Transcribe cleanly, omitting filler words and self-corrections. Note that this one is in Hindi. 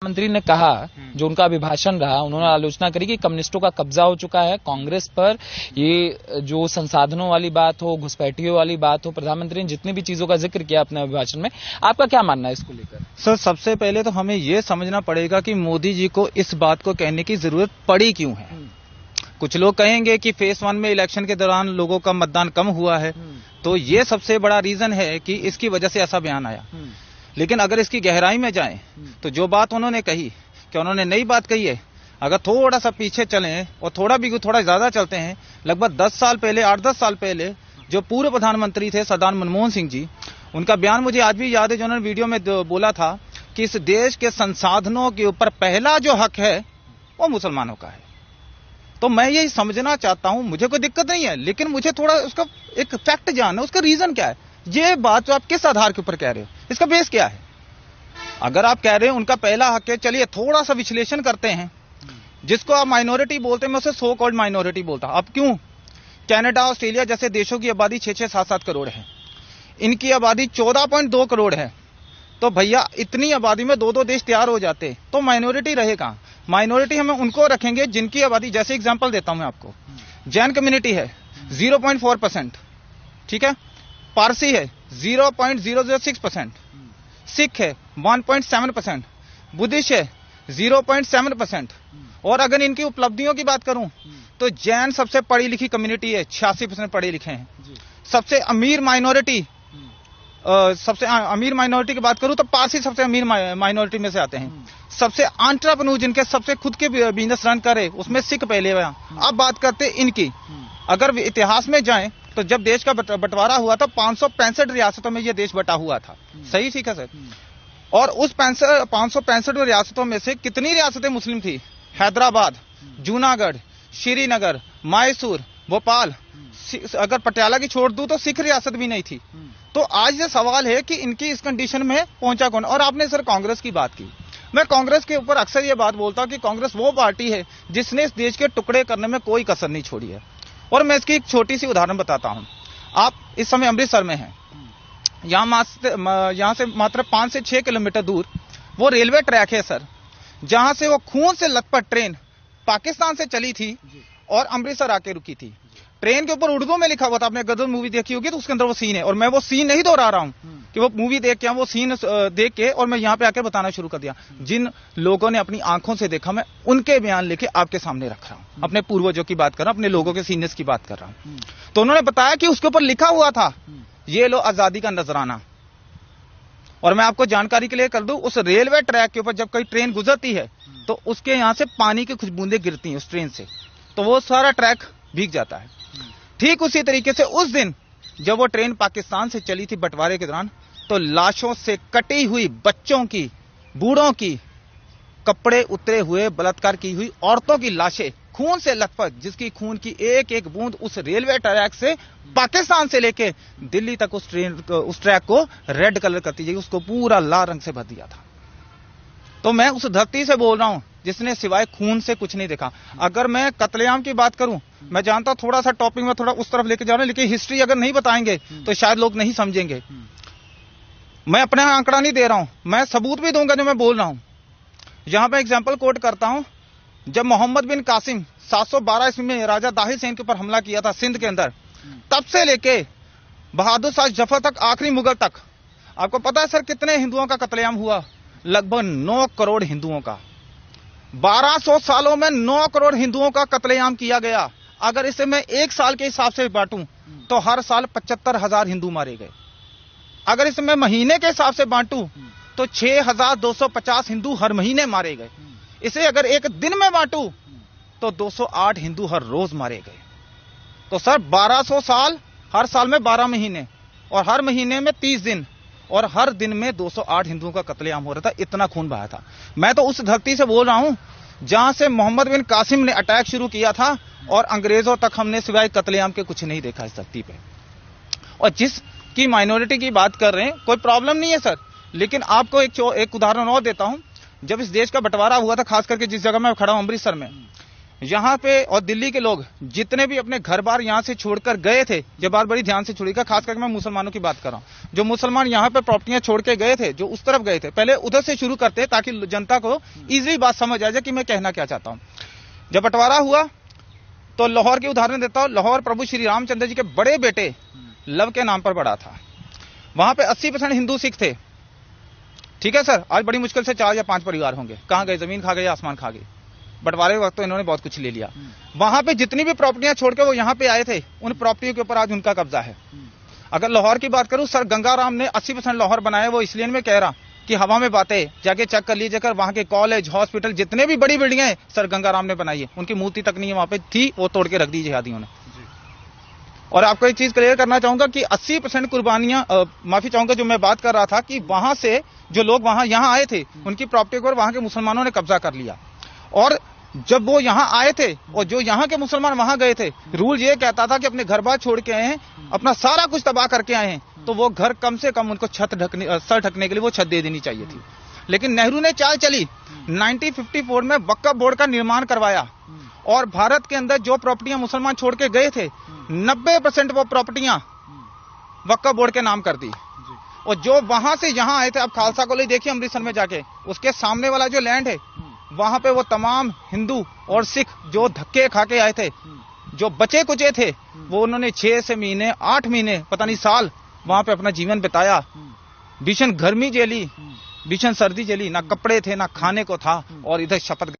मंत्री ने कहा, जो उनका अभिभाषण रहा, उन्होंने आलोचना करी कि कम्युनिस्टों का कब्जा हो चुका है कांग्रेस पर। ये जो संसाधनों वाली बात हो, घुसपैठियों वाली बात हो, प्रधानमंत्री ने जितनी भी चीजों का जिक्र किया अपने अभिभाषण में, आपका क्या मानना है इसको लेकर? सर, सबसे पहले तो हमें यह समझना पड़ेगा कि मोदी जी को इस बात को कहने की जरूरत पड़ी क्यों है। कुछ लोग कहेंगे कि फेज 1 में इलेक्शन के दौरान लोगों का मतदान कम हुआ है, तो ये सबसे बड़ा रीजन है कि इसकी वजह से ऐसा बयान आया। लेकिन अगर इसकी गहराई में जाएं तो जो बात उन्होंने कही, कि उन्होंने नई बात कही है, अगर थोड़ा सा पीछे चलें और थोड़ा ज्यादा चलते हैं, लगभग 10 साल पहले, 8-10 साल पहले जो पूर्व प्रधानमंत्री थे सरदार मनमोहन सिंह जी, उनका बयान मुझे आज भी याद है, जो उन्होंने वीडियो में बोला था कि इस देश के संसाधनों के ऊपर पहला जो हक है वो मुसलमानों का है। तो मैं यही समझना चाहता हूं, मुझे कोई दिक्कत नहीं है, लेकिन मुझे थोड़ा उसका एक फैक्ट जानना, उसका रीजन क्या है। ये बात जो आप किस आधार के ऊपर कह रहे हो, इसका बेस क्या है? अगर आप कह रहे हैं उनका पहला हक है, चलिए थोड़ा सा विश्लेषण करते हैं। जिसको आप माइनॉरिटी बोलते हैं, मैं उसे सो कॉल्ड माइनॉरिटी बोलता हूं। अब क्यों? कनाडा, ऑस्ट्रेलिया जैसे देशों की आबादी 6-6, 7-7 करोड़ है, इनकी आबादी 14.2 करोड़ है। तो भैया इतनी आबादी में 2-2 देश तैयार हो जाते, तो माइनॉरिटी रहेगा। माइनॉरिटी हमें उनको रखेंगे जिनकी आबादी, जैसे एग्जांपल देता हूं मैं आपको, जैन कम्युनिटी है 0.4%, ठीक है, पारसी है 0.006%, सिख है 1.7%, बुद्धिस्ट है 0.7%। और अगर इनकी उपलब्धियों की बात करूं तो जैन सबसे पढ़ी लिखी कम्युनिटी है, 86% पढ़े लिखे हैं। सबसे अमीर माइनॉरिटी, सबसे अमीर माइनॉरिटी की बात करूं तो पारसी सबसे अमीर माइनॉरिटी में से आते हैं। सबसे एंटरप्रेन्योर, जिनके सबसे खुद के बिजनेस रन करे, उसमें सिख पहले हुआ। अब बात करते इनकी, अगर इतिहास में जाएं तो जब देश का बंटवारा हुआ था 565 रियासतों में यह देश बटा हुआ था। सही, ठीक है सर। और उस 565 रियासतों में से कितनी रियासतें मुस्लिम थी? हैदराबाद, जूनागढ़, श्रीनगर, मैसूर, भोपाल, अगर पटियाला की छोड़ दूं तो सिख रियासत भी नहीं थी। तो आज ये सवाल है कि इनकी इस कंडीशन में पहुंचा कौन? और आपने सर कांग्रेस की बात की, मैं कांग्रेस के ऊपर अक्सर ये बात बोलता हूं कि कांग्रेस वो पार्टी है जिसने इस देश के टुकड़े करने में कोई कसर नहीं छोड़ी है। और मैं इसकी एक छोटी सी उदाहरण बताता हूं। आप इस समय अमृतसर में हैं, यहां से मात्र 5 से 6 किलोमीटर दूर वो रेलवे ट्रैक है सर, जहां से वो खून से लथपथ ट्रेन पाकिस्तान से चली थी और अमृतसर आके रुकी थी। ट्रेन के ऊपर उर्दू में लिखा हुआ था, आपने गदर मूवी देखी होगी तो उसके अंदर वो सीन है, और मैं वो सीन नहीं दोहरा रहा हूं कि वो मूवी देख के, वो सीन देख के और मैं यहां पे आकर बताना शुरू कर दिया। जिन लोगों ने अपनी आंखों से देखा, मैं उनके बयान लेके आपके सामने रख रहा हूं। अपने पूर्वजों की बात कर रहा हूं, अपने लोगों के सीनियर्स की बात कर रहा हूं। तो उन्होंने बताया कि उसके ऊपर लिखा हुआ था, ये लो आजादी का नजराना। और मैं आपको जानकारी के लिए कर दूं, उस रेलवे ट्रैक के ऊपर जब कोई ट्रेन गुजरती है तो उसके यहां से पानी की कुछ बूंदें गिरती हैं उस ट्रेन से, तो वो सारा ट्रैक भीग जाता है। ठीक उसी तरीके से उस दिन जब वो ट्रेन पाकिस्तान से चली थी बंटवारे के दौरान, तो लाशों से कटी हुई बच्चों की, बूढ़ों की, कपड़े उतरे हुए, बलात्कार की हुई औरतों की लाशें खून से लथपथ, जिसकी खून की एक एक बूंद उस रेलवे ट्रैक से पाकिस्तान से लेके दिल्ली तक उस ट्रैक को रेड कलर करती जाएगी, उसको पूरा लाल रंग से भर दिया था। तो मैं उस धरती से बोल रहा हूं जिसने सिवाय खून से कुछ नहीं देखा। अगर मैं कत्लेआम की बात करूं, मैं जानता हूं थोड़ा सा टॉपिक में थोड़ा उस तरफ लेके जा रहा हूं, लेकिन हिस्ट्री अगर नहीं बताएंगे तो शायद लोग नहीं समझेंगे। मैं अपना आंकड़ा नहीं दे रहा हूं, मैं सबूत भी दूंगा जो मैं बोल रहा हूं। यहां पर एग्जाम्पल कोट करता हूं, जब मोहम्मद बिन कासिम 712 ईस्वी में राजा दाहिर सेन के ऊपर हमला किया था सिंध के अंदर, तब से लेके बहादुर शाह जफर तक, आखिरी मुगल तक, आपको पता है सर कितने हिंदुओं का कत्लेआम हुआ? लगभग 9 करोड़ हिंदुओं का। 1200 सालों में 9 करोड़ हिंदुओं का कत्लेआम किया गया। अगर इसे मैं एक साल के हिसाब से बांटूं तो हर साल 75,000 हिंदू मारे गए। अगर इसे मैं महीने के हिसाब से बांटूं तो 6,250 हिंदू हर महीने मारे गए। इसे अगर एक दिन में बांटूं तो 208 हिंदू हर रोज मारे गए। तो सर 1200 साल, हर साल में 12 महीने, और हर महीने में 30 दिन, और हर दिन में 208 हिंदुओं का कत्लेआम हो रहा था। इतना खून बहाया था। मैं तो उस धरती से बोल रहा हूं जहां से मोहम्मद बिन कासिम ने अटैक शुरू किया था, और अंग्रेजों तक हमने सिवाय कत्लेआम के कुछ नहीं देखा इस धरती पे। और जिसकी माइनॉरिटी की बात कर रहे हैं, कोई प्रॉब्लम नहीं है सर, लेकिन आपको एक उदाहरण और देता हूं। जब इस देश का बंटवारा हुआ था, खास करके जिस जगह मैं खड़ा हूं अमृतसर में, यहाँ पे और दिल्ली के लोग जितने भी अपने घर बार यहाँ से छोड़कर गए थे, ये बात बड़ी ध्यान से छोड़िएगा, खास करके मैं मुसलमानों की बात कर रहा हूँ। जो मुसलमान यहाँ पे प्रॉपर्टियां छोड़ के गए थे, जो उस तरफ गए थे, पहले उधर से शुरू करते हैं ताकि जनता को इजीली बात समझ आ जाए कि मैं कहना क्या चाहता हूँ। जब बंटवारा हुआ तो लाहौर की उदाहरण देता हूँ। लाहौर प्रभु श्री रामचंद्र जी के बड़े बेटे लव के नाम पर पड़ा था। वहां पे 80% हिंदू सिख थे, ठीक है सर। आज बड़ी मुश्किल से 4 या 5 परिवार होंगे। कहां गए? जमीन खा गए, आसमान खा गए। बंटवारे के वक्त तो इन्होंने बहुत कुछ ले लिया। वहां पे जितनी भी प्रॉपर्टियां छोड़ के वो यहाँ पे आए थे, उन प्रॉपर्टियों के ऊपर आज उनका कब्जा है। अगर लाहौर की बात करूं, सर गंगाराम ने 80% लाहौर बनाया। वो इसलिए मैं कह रहा कि हवा में बातें, जाके चेक कर लीजिए। वहां के कॉलेज, हॉस्पिटल, जितने भी बड़ी बिल्डिंगें हैं सर गंगाराम ने बनाई है। उनकी मूर्ति तक नहीं है वहां पे थी, वो तोड़ के रख दी जिहादियों ने। और आपको एक चीज क्लियर करना चाहूंगा कि 80% कुर्बानियां, माफी चाहूंगा, जो मैं बात कर रहा था कि वहां से जो लोग वहां यहाँ आए थे, उनकी प्रॉपर्टी पर वहां के मुसलमानों ने कब्जा कर लिया। और जब वो यहाँ आए थे और जो यहाँ के मुसलमान वहां गए थे, रूल ये कहता था कि अपने घर बार छोड़ के आए हैं, अपना सारा कुछ तबाह करके आए हैं, तो वो घर कम से कम उनको सर ढकने के लिए वो छत दे देनी चाहिए थी। लेकिन नेहरू ने चाल चली, 1954 में वक्फ बोर्ड का निर्माण करवाया और भारत के अंदर जो प्रॉपर्टियां मुसलमान छोड़ के गए थे, 90% वो प्रॉपर्टियां वक्फ बोर्ड के नाम कर दी। और जो वहां से यहां आए थे, अब खालसा कॉलेज देखिए अमृतसर में जाके, उसके सामने वाला जो लैंड है, वहां पे वो तमाम हिंदू और सिख जो धक्के खा के आए थे, जो बचे कुचे थे, वो उन्होंने 6 से महीने, 8 महीने, पता नहीं साल वहां पे अपना जीवन बिताया। भीषण गर्मी झेली, भीषण सर्दी झेली, ना कपड़े थे, ना खाने को था, और इधर शपथ